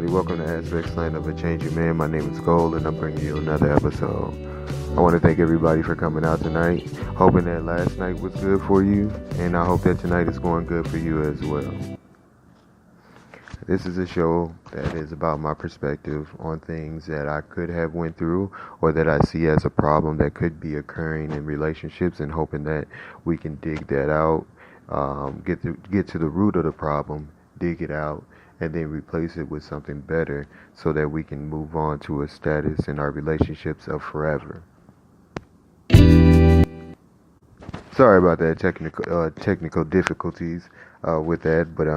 everybody. Welcome to Aspects Land of a Changing Man. My name is Gold, and I'm bringing you another episode. I want to thank everybody for coming out tonight. Hoping that last night was good for you, and I hope that tonight is going good for you as well. This is a show that is about my perspective on things that I could have went through or that I see as a problem that could be occurring in relationships, and hoping that we can dig that out, get to the root of the problem, dig it out, and then replace it with something better so that we can move on to a status in our relationships of forever. Sorry about that technical difficulties with that, but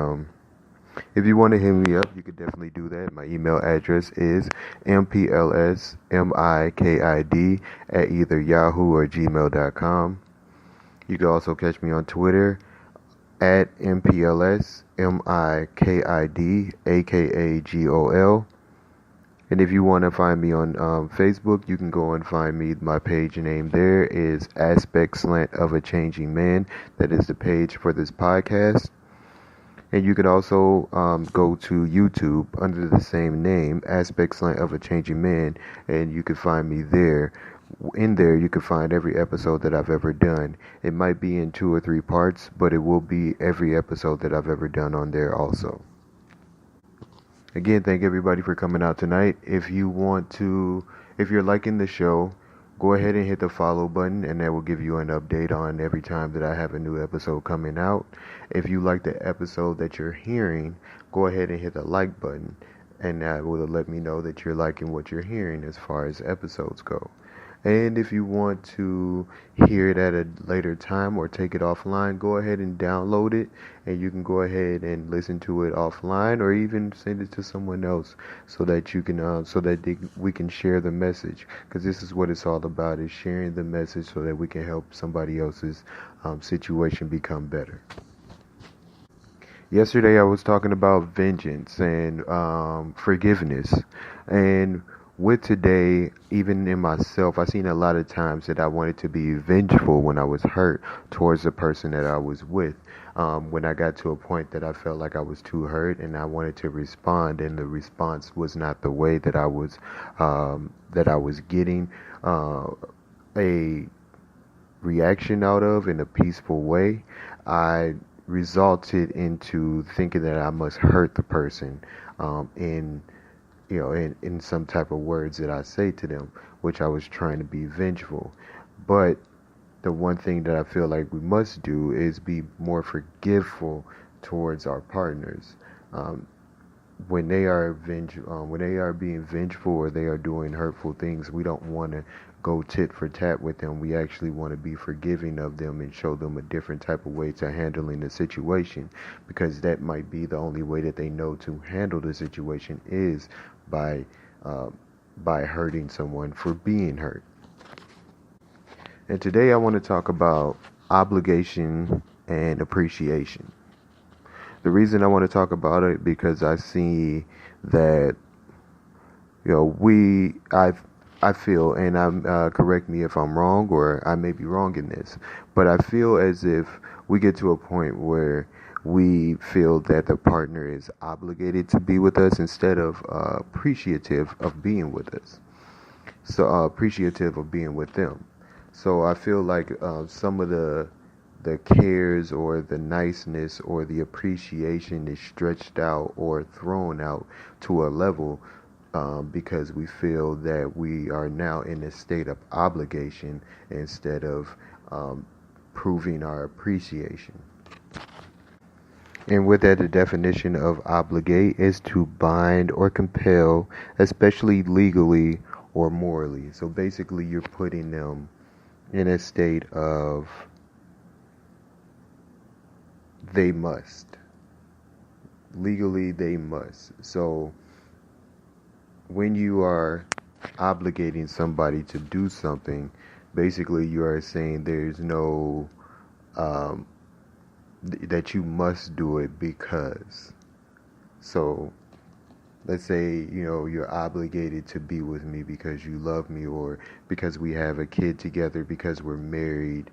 if you want to hit me up, you could definitely do that. My email address is mplsmikid at either yahoo or gmail.com. You can also catch me on Twitter at mplsmikid, aka And if you want to find me on Facebook, you can go and find me. My page name there is Aspect Slant of a Changing Man. That is the page for this podcast. And you can also go to YouTube under the same name, Aspect Slant of a Changing Man, and you can find me there. In there, you can find every episode that I've ever done. It might be in 2 or 3 parts, but it will be every episode that I've ever done on there also. Again, thank everybody for coming out tonight. If you're liking the show, go ahead and hit the follow button, and that will give you an update on every time that I have a new episode coming out. If you like the episode that you're hearing, go ahead and hit the like button, and that will let me know that you're liking what you're hearing as far as episodes go. And if you want to hear it at a later time or take it offline, go ahead and download it, and you can go ahead and listen to it offline, or even send it to someone else so that you can we can share the message, because this is what it's all about, is sharing the message so that we can help somebody else's situation become better. Yesterday I was talking about vengeance and forgiveness, and with today, even in myself, I've seen a lot of times that I wanted to be vengeful when I was hurt towards the person that I was with. When I got to a point that I felt like I was too hurt and I wanted to respond, and the response was not the way that I was getting a reaction out of in a peaceful way, I resulted into thinking that I must hurt the person in some type of words that I say to them, which I was trying to be vengeful. But the one thing that I feel like we must do is be more forgiveful towards our partners. When they are being vengeful or they are doing hurtful things, we don't want to go tit for tat with them. We actually want to be forgiving of them and show them a different type of way to handling the situation, because that might be the only way that they know to handle the situation is by hurting someone for being hurt. And today I want to talk about obligation and appreciation. The reason I want to talk about it because I see that I feel, and correct me if I'm wrong, or I may be wrong in this, but I feel as if we get to a point where we feel that the partner is obligated to be with us instead of appreciative of being with us. So appreciative of being with them. So I feel like some of the cares or the niceness or the appreciation is stretched out or thrown out to a level because we feel that we are now in a state of obligation instead of proving our appreciation. And with that, the definition of obligate is to bind or compel, especially legally or morally. So basically, you're putting them in a state of they must. Legally, they must. So when you are obligating somebody to do something, basically you are saying there's no that you must do it because. So let's say you're obligated to be with me because you love me, or because we have a kid together, because we're married.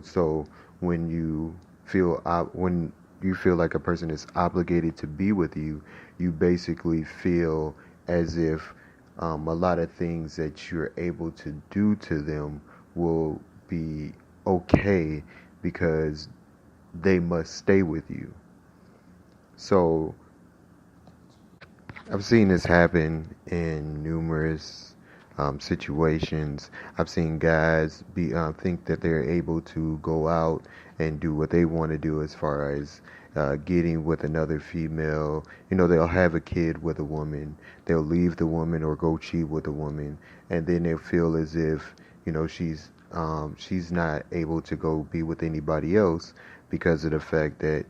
So when you feel when you feel like a person is obligated to be with you, you basically feel as if a lot of things that you're able to do to them will be okay because they must stay with you. So I've seen this happen in numerous situations. I've seen guys be think that they're able to go out and do what they want to do as far as getting with another female. You know, they'll have a kid with a woman, they'll leave the woman or go cheat with a woman, and then they'll feel as if she's not able to go be with anybody else because of the fact that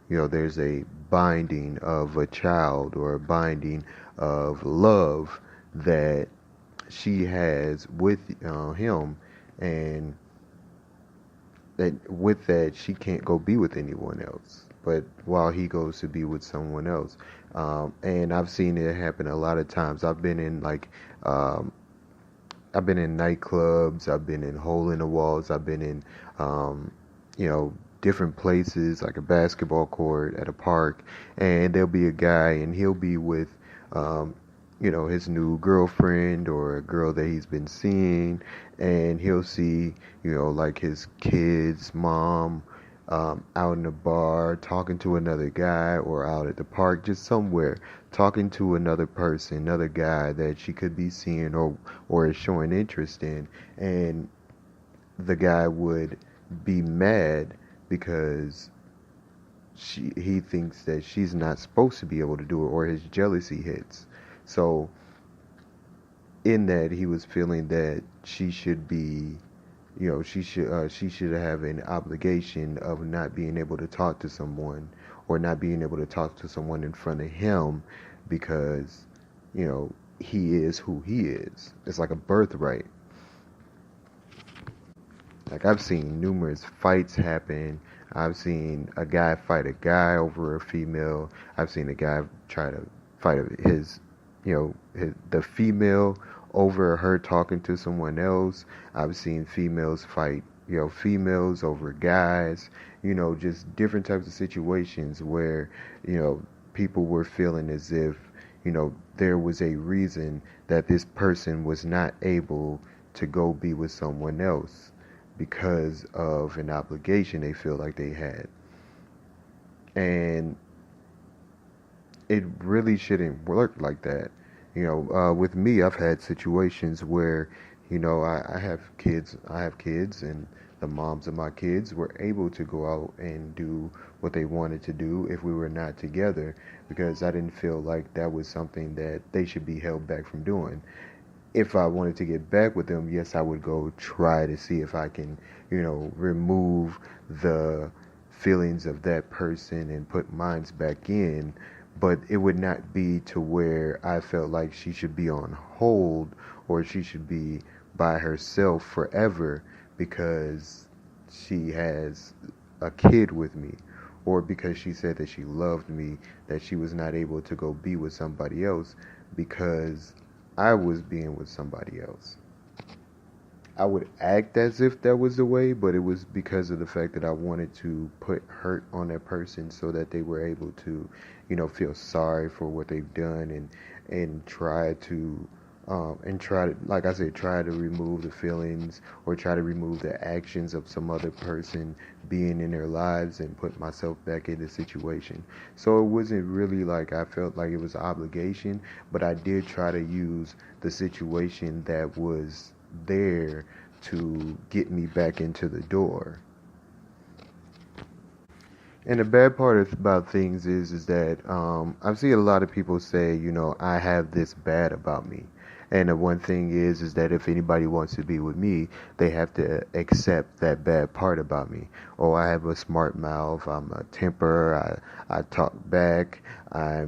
there's a binding of a child or a binding of love that she has with him, and that with that she can't go be with anyone else. But while he goes to be with someone else, and I've seen it happen a lot of times. Um, I've been in nightclubs, I've been in hole in the walls, I've been in, you know, different places like a basketball court at a park, and there'll be a guy and he'll be with, um, his new girlfriend or a girl that he's been seeing, and he'll see, like his kid's mom out in the bar talking to another guy, or out at the park, just somewhere talking to another person, another guy that she could be seeing or is showing interest in, and the guy would be mad because he thinks that she's not supposed to be able to do it, or his jealousy hits. So in that, he was feeling that she should be, she should have an obligation of not being able to talk to someone, or not being able to talk to someone in front of him, because he is who he is. It's like a birthright. Like, I've seen numerous fights happen. I've seen a guy fight a guy over a female. I've seen a guy try to fight the female over her talking to someone else. I've seen females fight, females over guys. Just different types of situations where, people were feeling as if, there was a reason that this person was not able to go be with someone else because of an obligation they feel like they had. And it really shouldn't work like that. With me, I've had situations where, I have kids, and the moms of my kids were able to go out and do what they wanted to do if we were not together, because I didn't feel like that was something that they should be held back from doing. If I wanted to get back with them, yes, I would go try to see if I can, remove the feelings of that person and put mines back in. But it would not be to where I felt like she should be on hold, or she should be by herself forever because she has a kid with me, or because she said that she loved me, that she was not able to go be with somebody else because I was being with somebody else. I would act as if that was the way, but it was because of the fact that I wanted to put hurt on that person so that they were able to, feel sorry for what they've done, and try to like I said, try to remove the feelings, or try to remove the actions of some other person being in their lives, and put myself back in the situation. So it wasn't really like I felt like it was an obligation, but I did try to use the situation that was there to get me back into the door. And the bad about things is that I've seen a lot of people say, I have this bad about me. And the one thing is that if anybody wants to be with me, they have to accept that bad part about me. Oh, I have a smart mouth. I'm a temper. I talk back. I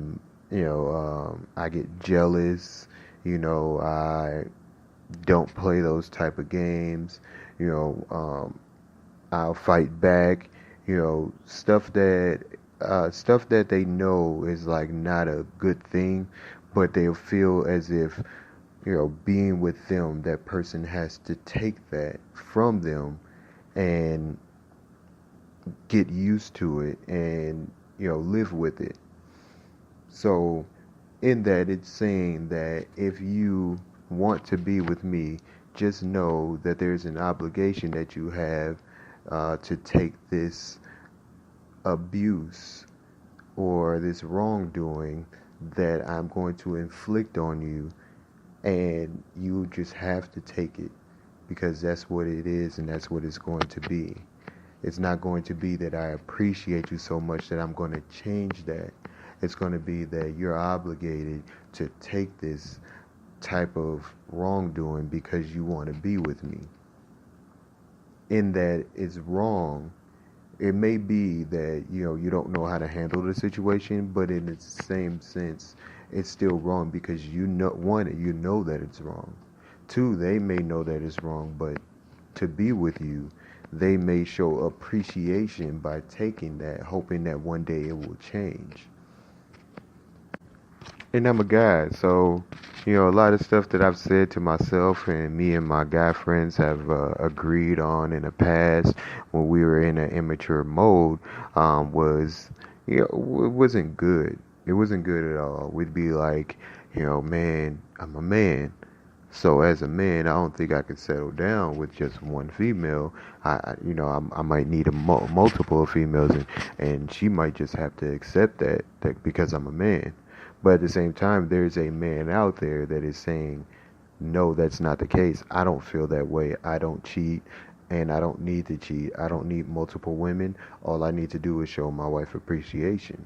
get jealous. I don't play those type of games. I'll fight back. Stuff that they know is like not a good thing, but they'll feel as if being with them, that person has to take that from them and get used to it and live with it. So in that, it's saying that if you want to be with me, just know that there's an obligation that you have to take this abuse or this wrongdoing that I'm going to inflict on you, and you just have to take it because that's what it is and that's what it's going to be. It's not going to be that I appreciate you so much that I'm going to change that. It's going to be that you're obligated to take this type of wrongdoing because you want to be with me. In that it's wrong. It may be that you don't know how to handle the situation, but in the same sense, it's still wrong because one, you know that it's wrong. Two, they may know that it's wrong, but to be with you, they may show appreciation by taking that, hoping that one day it will change. And I'm a guy, so a lot of stuff that I've said to myself and me and my guy friends have agreed on in the past when we were in an immature mode was it wasn't good. It wasn't good at all. We'd be like, man, I'm a man. So as a man, I don't think I could settle down with just one female. I might need multiple females, and she might just have to accept that because I'm a man. But at the same time, there's a man out there that is saying, no, that's not the case. I don't feel that way. I don't cheat, and I don't need to cheat. I don't need multiple women. All I need to do is show my wife appreciation.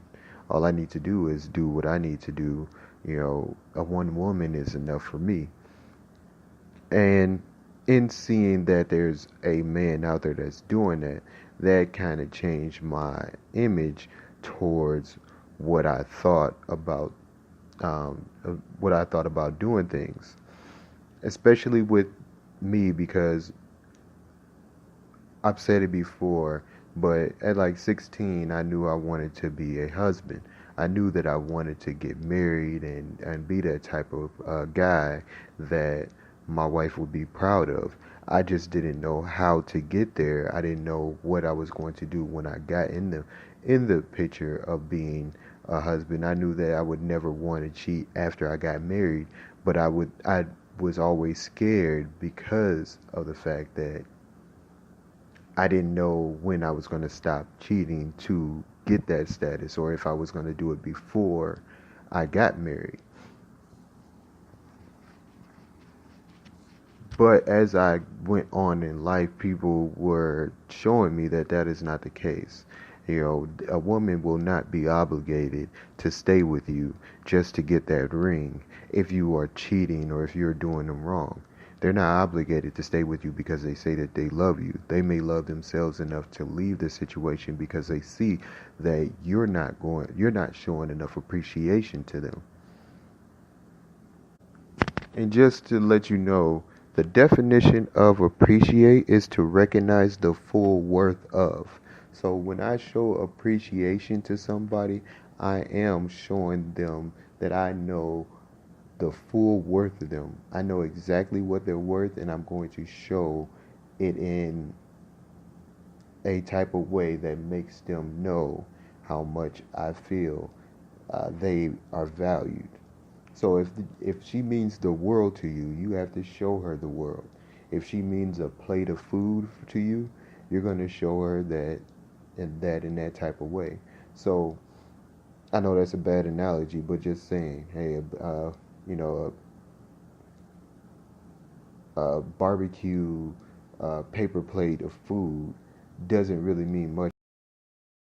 All I need to do is do what I need to do. A one woman is enough for me. And in seeing that there's a man out there that's doing that, that kind of changed my image towards what I thought about doing things, especially with me because I've said it before, but at like 16, I knew I wanted to be a husband. I knew that I wanted to get married and be that type of guy that my wife would be proud of. I just didn't know how to get there. I didn't know what I was going to do when I got in the picture of being a husband. I knew that I would never want to cheat after I got married, but I was always scared because of the fact that I didn't know when I was going to stop cheating to get that status or if I was going to do it before I got married. But as I went on in life, people were showing me that that is not the case. A woman will not be obligated to stay with you just to get that ring if you are cheating or if you're doing them wrong. They're not obligated to stay with you because they say that they love you. They may love themselves enough to leave the situation because they see that you're not showing enough appreciation to them. And just to let you know, the definition of appreciate is to recognize the full worth of. So when I show appreciation to somebody, I am showing them that I know the full worth of them. I know exactly what they're worth, and I'm going to show it in a type of way that makes them know how much I feel they are valued. So if she means the world to you, you have to show her the world. If she means a plate of food to you, you're going to show her that in that type of way. So I know that's a bad analogy, but just saying, hey, you know, a barbecue paper plate of food doesn't really mean much